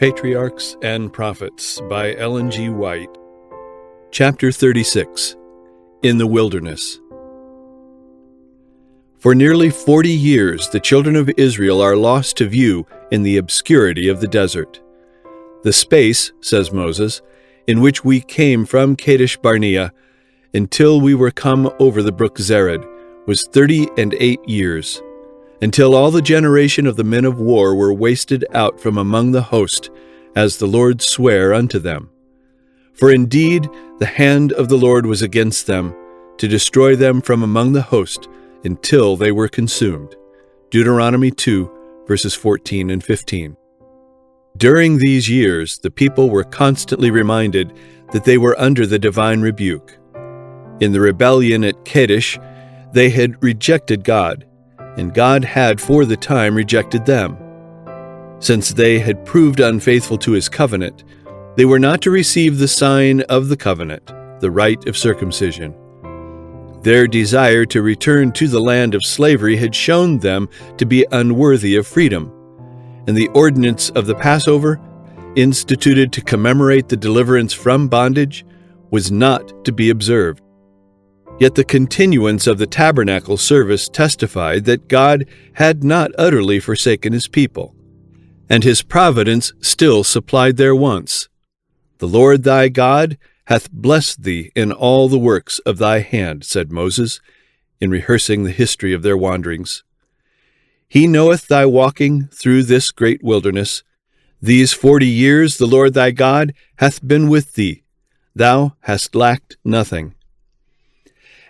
Patriarchs and Prophets by EllenWhiteAudio. Chapter 36. In the Wilderness. For nearly 40 years the children of Israel are lost to view in the obscurity of the desert. The space, says Moses, in which we came from Kadesh Barnea until we were come over the brook Zered was 38 years, until all the generation of the men of war were wasted out from among the host, as the Lord sware unto them. For indeed the hand of the Lord was against them, to destroy them from among the host, until they were consumed. Deuteronomy 2, verses 14 and 15. During these years the people were constantly reminded that they were under the divine rebuke. In the rebellion at Kadesh, they had rejected God, and God had for the time rejected them. Since they had proved unfaithful to his covenant, they were not to receive the sign of the covenant, the rite of circumcision. Their desire to return to the land of slavery had shown them to be unworthy of freedom, and the ordinance of the Passover, instituted to commemorate the deliverance from bondage, was not to be observed. Yet the continuance of the tabernacle service testified that God had not utterly forsaken his people, and his providence still supplied their wants. The Lord thy God hath blessed thee in all the works of thy hand, said Moses, in rehearsing the history of their wanderings. He knoweth thy walking through this great wilderness. These 40 years the Lord thy God hath been with thee. Thou hast lacked nothing.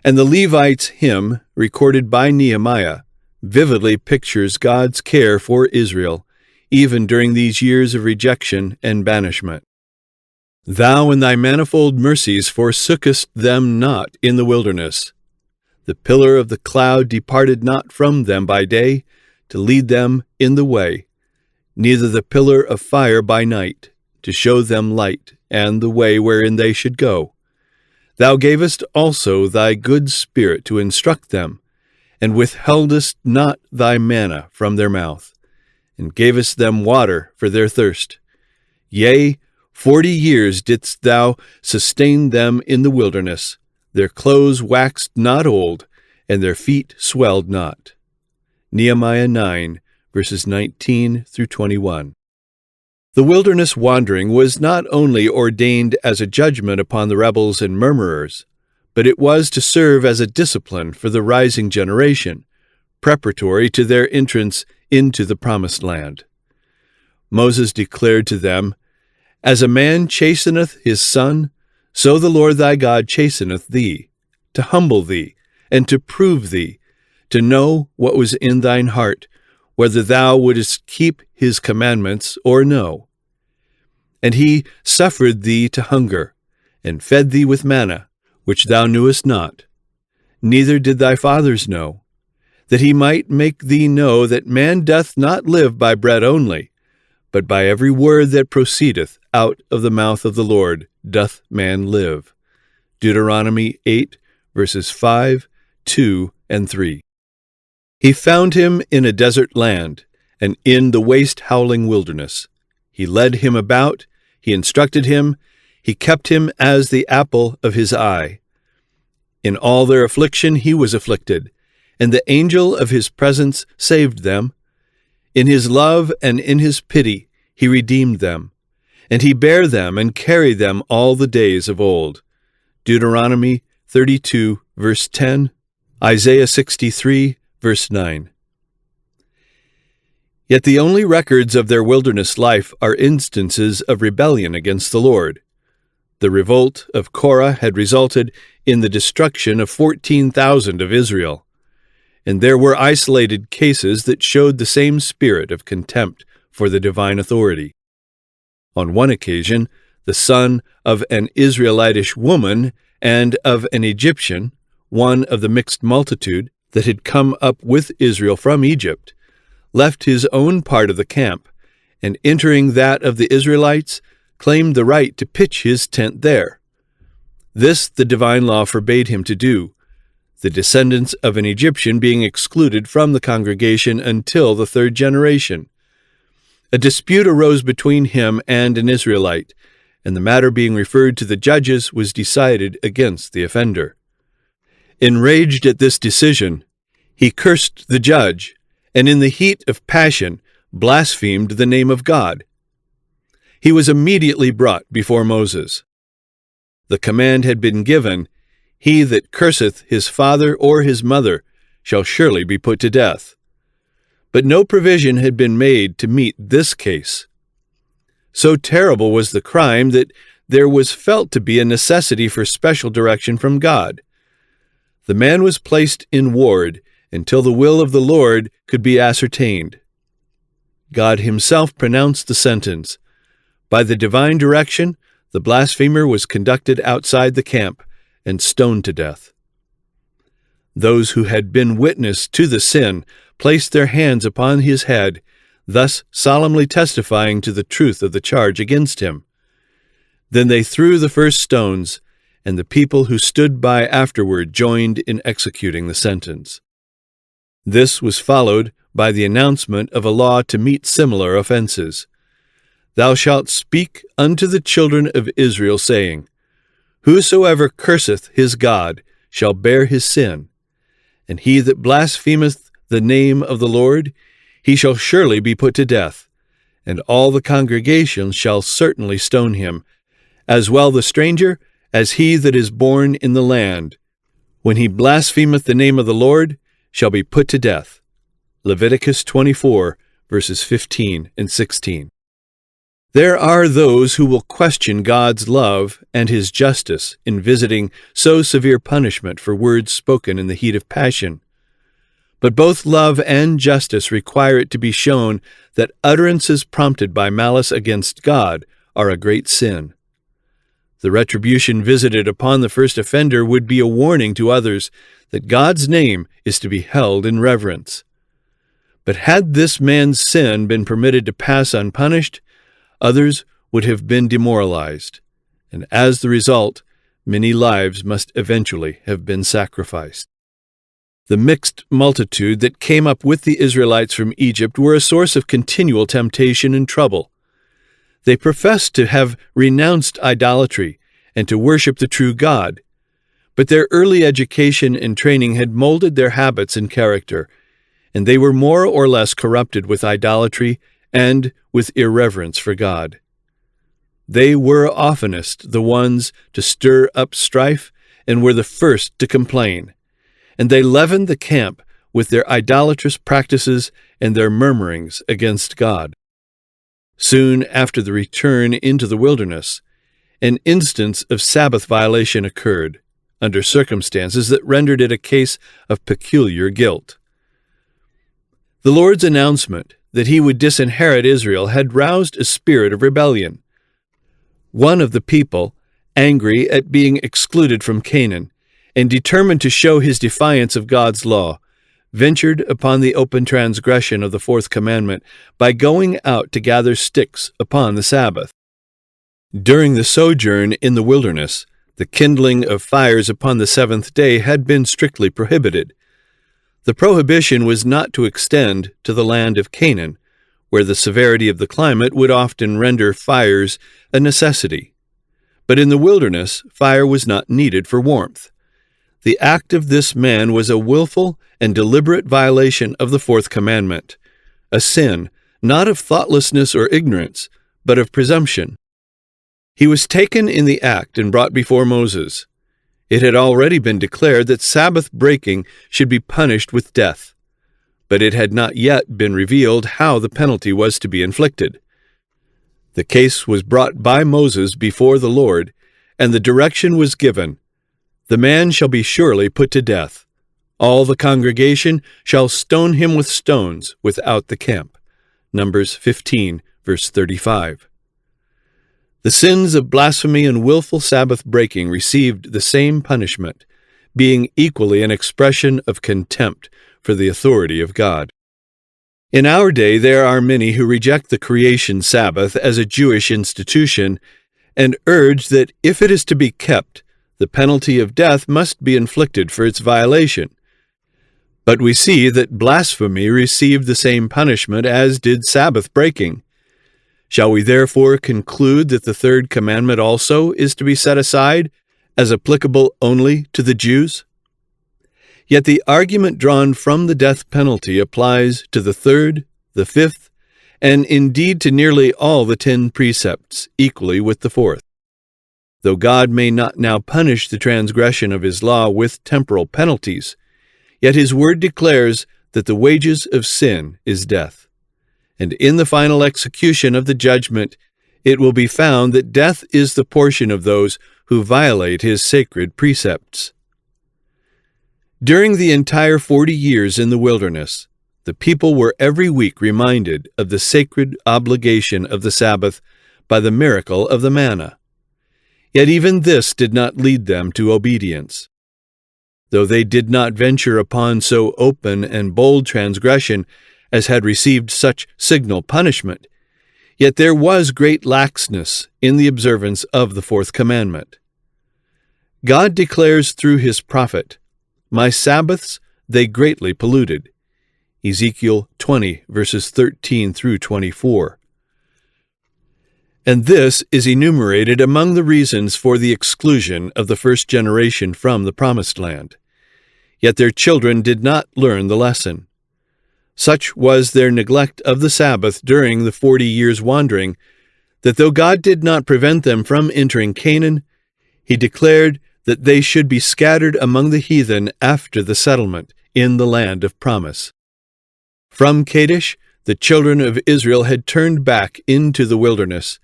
And the Levites' hymn, recorded by Nehemiah, vividly pictures God's care for Israel, even during these years of rejection and banishment. Thou in thy manifold mercies forsookest them not in the wilderness. The pillar of the cloud departed not from them by day, to lead them in the way, neither the pillar of fire by night, to show them light and the way wherein they should go. Thou gavest also thy good Spirit to instruct them, and withheldest not thy manna from their mouth, and gavest them water for their thirst. Yea, 40 years didst thou sustain them in the wilderness. Their clothes waxed not old, and their feet swelled not. Nehemiah 9, verses 19 through 21. The wilderness wandering was not only ordained as a judgment upon the rebels and murmurers, but it was to serve as a discipline for the rising generation, preparatory to their entrance into the promised land. Moses declared to them, As a man chasteneth his son, so the Lord thy God chasteneth thee, to humble thee, and to prove thee, to know what was in thine heart, whether thou wouldest keep his commandments or no. And he suffered thee to hunger, and fed thee with manna, which thou knewest not, neither did thy fathers know, that he might make thee know that man doth not live by bread only, but by every word that proceedeth out of the mouth of the Lord doth man live. Deuteronomy 8, verses 5, 2, and 3. He found him in a desert land, and in the waste howling wilderness. He led him about, he instructed him, he kept him as the apple of his eye. In all their affliction he was afflicted, and the angel of his presence saved them. In his love and in his pity he redeemed them, and he bare them and carried them all the days of old. Deuteronomy 32, verse 10, Isaiah 63, verse 9. Yet the only records of their wilderness life are instances of rebellion against the Lord. The revolt of Korah had resulted in the destruction of 14,000 of Israel, and there were isolated cases that showed the same spirit of contempt for the divine authority. On one occasion, the son of an Israelitish woman and of an Egyptian, one of the mixed multitude that had come up with Israel from Egypt, left his own part of the camp, and entering that of the Israelites, claimed the right to pitch his tent there. This the divine law forbade him to do, the descendants of an Egyptian being excluded from the congregation until the third generation. A dispute arose between him and an Israelite, and the matter being referred to the judges was decided against the offender. Enraged at this decision, he cursed the judge, and in the heat of passion blasphemed the name of God. He was immediately brought before Moses. The command had been given, "He that curseth his father or his mother shall surely be put to death." But no provision had been made to meet this case. So terrible was the crime that there was felt to be a necessity for special direction from God. The man was placed in ward until the will of the Lord could be ascertained. God himself pronounced the sentence. By the divine direction, the blasphemer was conducted outside the camp and stoned to death. Those who had been witness to the sin placed their hands upon his head, thus solemnly testifying to the truth of the charge against him. Then they threw the first stones, and the people who stood by afterward joined in executing the sentence. This was followed by the announcement of a law to meet similar offenses. "Thou shalt speak unto the children of Israel, saying, Whosoever curseth his God shall bear his sin, and he that blasphemeth the name of the Lord, he shall surely be put to death, and all the congregation shall certainly stone him, as well the stranger as he that is born in the land. When he blasphemeth the name of the Lord, shall be put to death." Leviticus 24, verses 15 and 16. There are those who will question God's love and his justice in visiting so severe punishment for words spoken in the heat of passion. But both love and justice require it to be shown that utterances prompted by malice against God are a great sin. The retribution visited upon the first offender would be a warning to others that God's name is to be held in reverence. But had this man's sin been permitted to pass unpunished, others would have been demoralized, and as the result, many lives must eventually have been sacrificed. The mixed multitude that came up with the Israelites from Egypt were a source of continual temptation and trouble. They professed to have renounced idolatry and to worship the true God, but their early education and training had molded their habits and character, and they were more or less corrupted with idolatry and with irreverence for God. They were oftenest the ones to stir up strife and were the first to complain, and they leavened the camp with their idolatrous practices and their murmurings against God. Soon after the return into the wilderness, an instance of Sabbath violation occurred, under circumstances that rendered it a case of peculiar guilt. The Lord's announcement that he would disinherit Israel had roused a spirit of rebellion. One of the people, angry at being excluded from Canaan, and determined to show his defiance of God's law, ventured upon the open transgression of the fourth commandment by going out to gather sticks upon the Sabbath. During the sojourn in the wilderness, the kindling of fires upon the seventh day had been strictly prohibited. The prohibition was not to extend to the land of Canaan, where the severity of the climate would often render fires a necessity. But in the wilderness, fire was not needed for warmth. The act of this man was a willful and deliberate violation of the fourth commandment, a sin not of thoughtlessness or ignorance, but of presumption. He was taken in the act and brought before Moses. It had already been declared that Sabbath breaking should be punished with death, but it had not yet been revealed how the penalty was to be inflicted. The case was brought by Moses before the Lord, and the direction was given, "The man shall be surely put to death. All the congregation shall stone him with stones without the camp." Numbers 15, verse 35. The sins of blasphemy and willful Sabbath breaking received the same punishment, being equally an expression of contempt for the authority of God. In our day there are many who reject the creation Sabbath as a Jewish institution and urge that if it is to be kept, the penalty of death must be inflicted for its violation. But we see that blasphemy received the same punishment as did Sabbath breaking. Shall we therefore conclude that the third commandment also is to be set aside, as applicable only to the Jews? Yet the argument drawn from the death penalty applies to the third, the fifth, and indeed to nearly all the 10 precepts, equally with the fourth. Though God may not now punish the transgression of his law with temporal penalties, yet his word declares that the wages of sin is death. And in the final execution of the judgment, it will be found that death is the portion of those who violate his sacred precepts. During the entire 40 years in the wilderness, the people were every week reminded of the sacred obligation of the Sabbath by the miracle of the manna. Yet even this did not lead them to obedience. Though they did not venture upon so open and bold transgression as had received such signal punishment, yet there was great laxness in the observance of the fourth commandment. God declares through his prophet, "My Sabbaths they greatly polluted." Ezekiel 20, verses 13 through 24. And this is enumerated among the reasons for the exclusion of the first generation from the Promised Land. Yet their children did not learn the lesson. Such was their neglect of the Sabbath during the 40 years' wandering, that though God did not prevent them from entering Canaan, he declared that they should be scattered among the heathen after the settlement in the land of promise. From Kadesh, the children of Israel had turned back into the wilderness,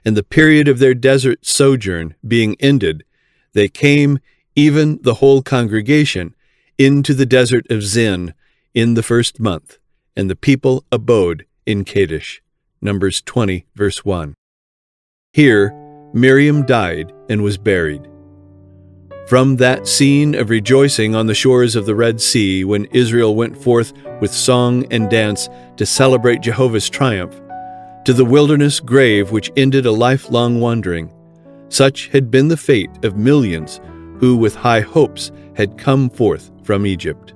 and the period of their desert sojourn being ended, they came, even the whole congregation, into the desert of Zin in the first month, and the people abode in Kadesh. Numbers 20, verse 1. Here Miriam died and was buried. From that scene of rejoicing on the shores of the Red Sea, when Israel went forth with song and dance to celebrate Jehovah's triumph, to the wilderness grave which ended a lifelong wandering, such had been the fate of millions who with high hopes had come forth from Egypt.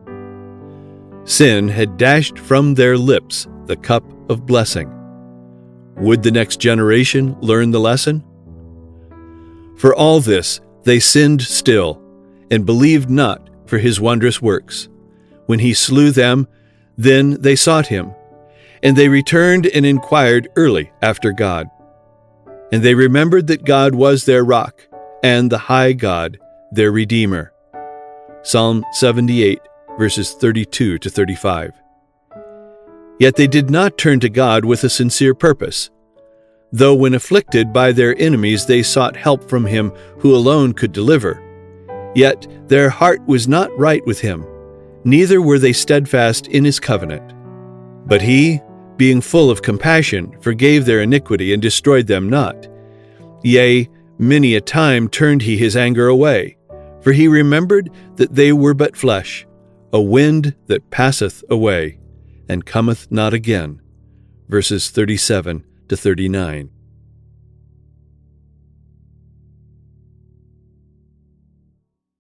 Sin had dashed from their lips the cup of blessing. Would the next generation learn the lesson? For all this, they sinned still, and believed not for his wondrous works. When he slew them, then they sought him, and they returned and inquired early after God. And they remembered that God was their rock, and the high God their Redeemer. Psalm 78, verses 32 to 35. Yet they did not turn to God with a sincere purpose. Though when afflicted by their enemies they sought help from him who alone could deliver, yet their heart was not right with him, neither were they steadfast in his covenant. But he, being full of compassion, forgave their iniquity and destroyed them not. Yea, many a time turned he his anger away, for he remembered that they were but flesh, a wind that passeth away, and cometh not again. Verses 37 to 39.